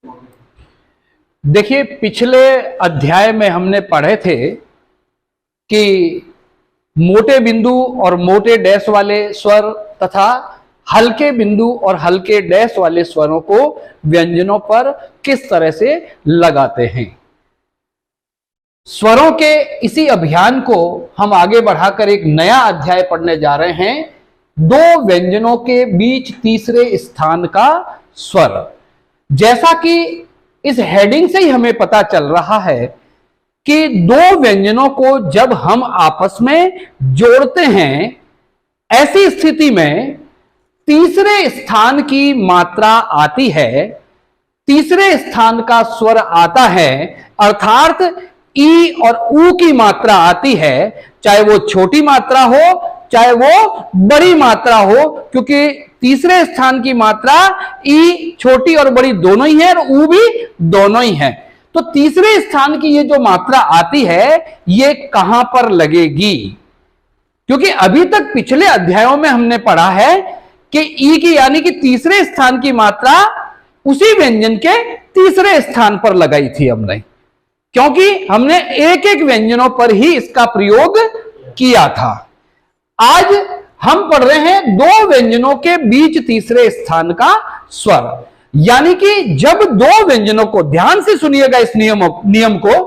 देखिए, पिछले अध्याय में हमने पढ़े थे कि मोटे बिंदु और मोटे डैश वाले स्वर तथा हल्के बिंदु और हल्के डैश वाले स्वरों को व्यंजनों पर किस तरह से लगाते हैं। स्वरों के इसी अभियान को हम आगे बढ़ाकर एक नया अध्याय पढ़ने जा रहे हैं, दो व्यंजनों के बीच तीसरे स्थान का स्वर। जैसा कि इस हेडिंग से ही हमें पता चल रहा है कि दो व्यंजनों को जब हम आपस में जोड़ते हैं, ऐसी स्थिति में तीसरे स्थान की मात्रा आती है, तीसरे स्थान का स्वर आता है, अर्थात ई और ऊ की मात्रा आती है, चाहे वो छोटी मात्रा हो चाहे वो बड़ी मात्रा हो, क्योंकि तीसरे स्थान की मात्रा ई छोटी और बड़ी दोनों ही है और ऊ भी दोनों ही है। तो तीसरे स्थान की ये जो मात्रा आती है ये कहां पर लगेगी? क्योंकि अभी तक पिछले अध्यायों में हमने पढ़ा है कि ई की यानी कि तीसरे स्थान की मात्रा उसी व्यंजन के तीसरे स्थान पर लगाई थी हमने, क्योंकि हमने एक एक व्यंजनों पर ही इसका प्रयोग किया था। आज हम पढ़ रहे हैं दो व्यंजनों के बीच तीसरे स्थान का स्वर, यानी कि जब दो व्यंजनों को, ध्यान से सुनिएगा इस नियम को,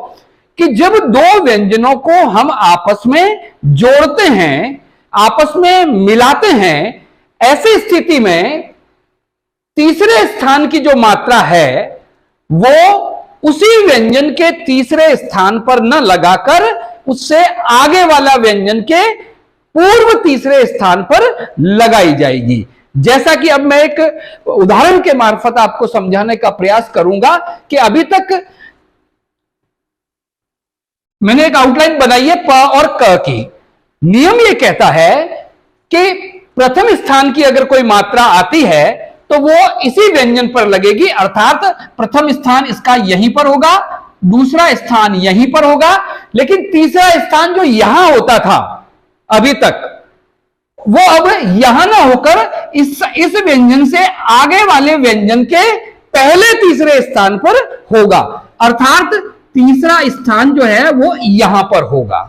कि जब दो व्यंजनों को हम आपस में जोड़ते हैं, आपस में मिलाते हैं, ऐसी स्थिति में तीसरे स्थान की जो मात्रा है वो उसी व्यंजन के तीसरे स्थान पर न लगाकर उससे आगे वाला व्यंजन के पूर्व तीसरे स्थान पर लगाई जाएगी। जैसा कि अब मैं एक उदाहरण के मार्फत आपको समझाने का प्रयास करूंगा कि अभी तक मैंने एक आउटलाइन बनाई है प और क की। नियम यह कहता है कि प्रथम स्थान की अगर कोई मात्रा आती है तो वो इसी व्यंजन पर लगेगी, अर्थात प्रथम स्थान इसका यहीं पर होगा, दूसरा स्थान यहीं पर होगा, लेकिन तीसरा स्थान जो यहां होता था अभी तक, वो अब यहां ना होकर इस व्यंजन से आगे वाले व्यंजन के पहले तीसरे स्थान पर होगा, अर्थात तीसरा स्थान जो है वो यहां पर होगा।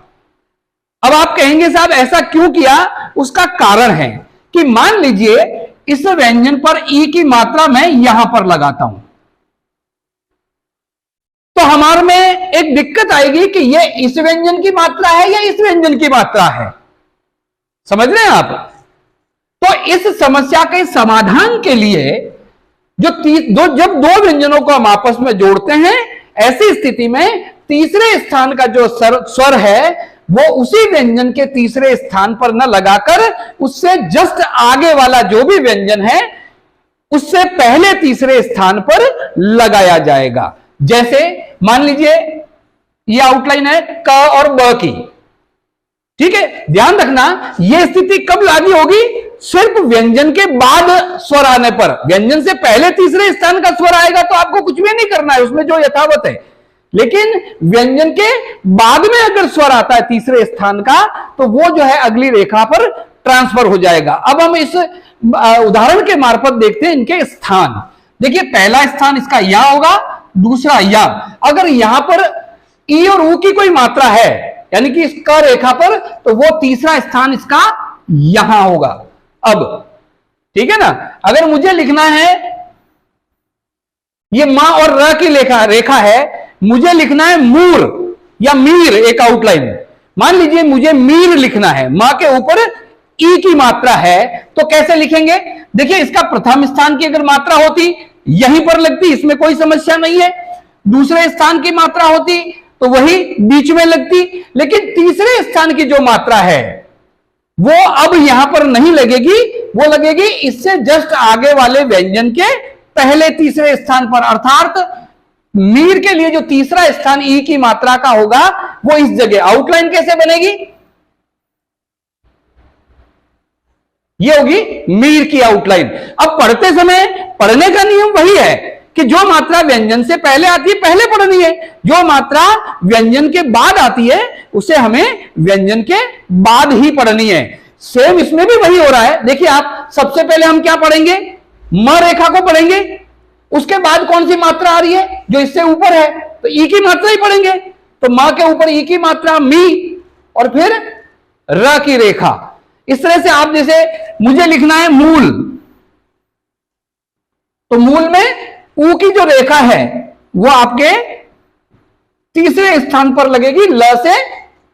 अब आप कहेंगे साहब ऐसा क्यों किया? उसका कारण है कि मान लीजिए इस व्यंजन पर ई की मात्रा मैं यहां पर लगाता हूं, तो हमारे में एक दिक्कत आएगी कि यह इस व्यंजन की मात्रा है या इस व्यंजन की मात्रा है। समझ रहे हैं आप? तो इस समस्या के समाधान के लिए जब दो व्यंजनों को हम आपस में जोड़ते हैं, ऐसी स्थिति में तीसरे स्थान का जो स्वर है वो उसी व्यंजन के तीसरे स्थान पर न लगाकर उससे जस्ट आगे वाला जो भी व्यंजन है उससे पहले तीसरे स्थान पर लगाया जाएगा। जैसे मान लीजिए ये आउटलाइन है क और ब की, ठीक है? ध्यान रखना यह स्थिति कब लागू होगी? सिर्फ व्यंजन के बाद स्वर आने पर। व्यंजन से पहले तीसरे स्थान का स्वर आएगा तो आपको कुछ भी नहीं करना है, उसमें जो यथावत है, लेकिन व्यंजन के बाद में अगर स्वर आता है तीसरे स्थान का तो वो जो है अगली रेखा पर ट्रांसफर हो जाएगा। अब हम इस उदाहरण के मार्फत देखते हैं इनके स्थान। देखिए पहला स्थान इसका यहां होगा, दूसरा यहां। अगर यहां पर ई और ऊ की कोई मात्रा है यानी कि इस क रेखा पर, तो वो तीसरा स्थान इसका यहां होगा। अब ठीक है ना? अगर मुझे लिखना है, ये मां और र की रेखा है, मुझे लिखना है मूर या मीर, एक आउटलाइन। मान लीजिए मुझे मीर लिखना है, मां के ऊपर ई की मात्रा है, तो कैसे लिखेंगे? देखिए इसका प्रथम स्थान की अगर मात्रा होती यहीं पर लगती, इसमें कोई समस्या नहीं है। दूसरे स्थान की मात्रा होती तो वही बीच में लगती, लेकिन तीसरे स्थान की जो मात्रा है वो अब यहां पर नहीं लगेगी, वो लगेगी इससे जस्ट आगे वाले व्यंजन के पहले तीसरे स्थान पर, अर्थात मीर के लिए जो तीसरा स्थान ई की मात्रा का होगा वो इस जगह। आउटलाइन कैसे बनेगी? ये होगी मीर की आउटलाइन। अब पढ़ते समय पढ़ने का नियम वही है कि जो मात्रा व्यंजन से पहले आती है पहले पढ़नी है, जो मात्रा व्यंजन के बाद आती है उसे हमें व्यंजन के बाद ही पढ़नी है। सेम इसमें भी वही हो रहा है। देखिए आप, सबसे पहले हम क्या पढ़ेंगे? म रेखा को पढ़ेंगे। उसके बाद कौन सी मात्रा आ रही है जो इससे ऊपर है, तो ई की मात्रा ही पढ़ेंगे। तो मां के ऊपर ई की मात्रा मी, और फिर र की रेखा। इस तरह से आप जैसे मुझे लिखना है मूल, तो मूल में ऊ की जो रेखा है वो आपके तीसरे स्थान पर लगेगी, ल से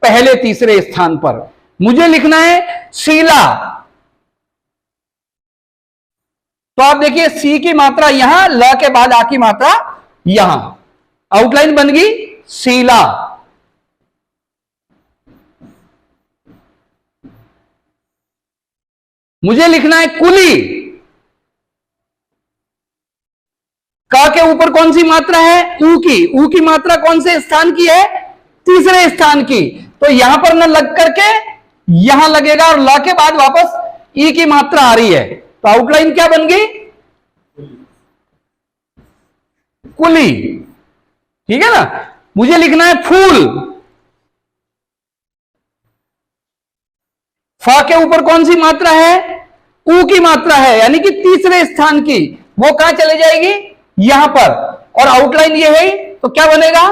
पहले तीसरे स्थान पर। मुझे लिखना है शीला, तो आप देखिए सी की मात्रा यहां, ल के बाद आ की मात्रा यहां, आउटलाइन बन गई शीला। मुझे लिखना है कुली, क के ऊपर कौन सी मात्रा है, ऊ की। ऊ की मात्रा कौन से स्थान की है, तीसरे स्थान की, तो यहां पर न लग करके यहां लगेगा, और ल के बाद वापस ई की मात्रा आ रही है, तो आउटलाइन क्या बन गई, कुली। ठीक है ना। मुझे लिखना है फूल, फा के ऊपर कौन सी मात्रा है, ऊ की मात्रा है, यानी कि तीसरे स्थान की, वो कहां चले जाएगी, यहां पर, और आउटलाइन ये है, तो क्या बनेगा,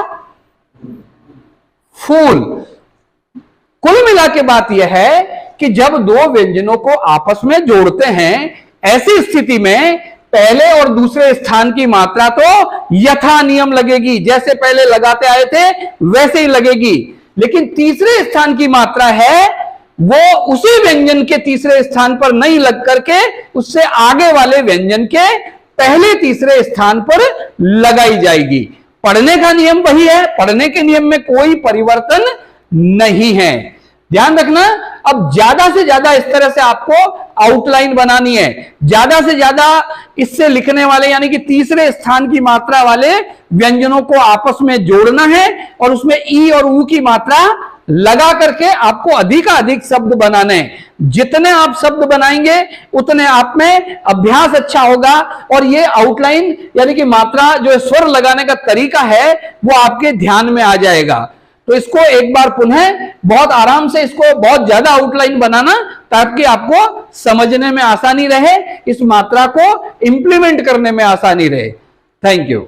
फूल। कुल मिला के बात यह है कि जब दो व्यंजनों को आपस में जोड़ते हैं, ऐसी स्थिति में पहले और दूसरे स्थान की मात्रा तो यथा नियम लगेगी, जैसे पहले लगाते आए थे वैसे ही लगेगी, लेकिन तीसरे स्थान की मात्रा है वो उसी व्यंजन के तीसरे स्थान पर नहीं लग करके उससे आगे वाले व्यंजन के पहले तीसरे स्थान पर लगाई जाएगी। पढ़ने का नियम वही है, पढ़ने के नियम में कोई परिवर्तन नहीं है, ध्यान रखना। अब ज्यादा से ज्यादा इस तरह से आपको आउटलाइन बनानी है, ज्यादा से ज्यादा इससे लिखने वाले यानी कि तीसरे स्थान की मात्रा वाले व्यंजनों को आपस में जोड़ना है, और उसमें ई और ऊ की मात्रा लगा करके आपको अधिकाधिक शब्द बनाने हैं। जितने आप शब्द बनाएंगे उतने आप में अभ्यास अच्छा होगा, और ये आउटलाइन यानी कि मात्रा जो स्वर लगाने का तरीका है वो आपके ध्यान में आ जाएगा। तो इसको एक बार पुनः बहुत आराम से, इसको बहुत ज्यादा आउटलाइन बनाना ताकि आपको समझने में आसानी रहे, इस मात्रा को इंप्लीमेंट करने में आसानी रहे। Thank you.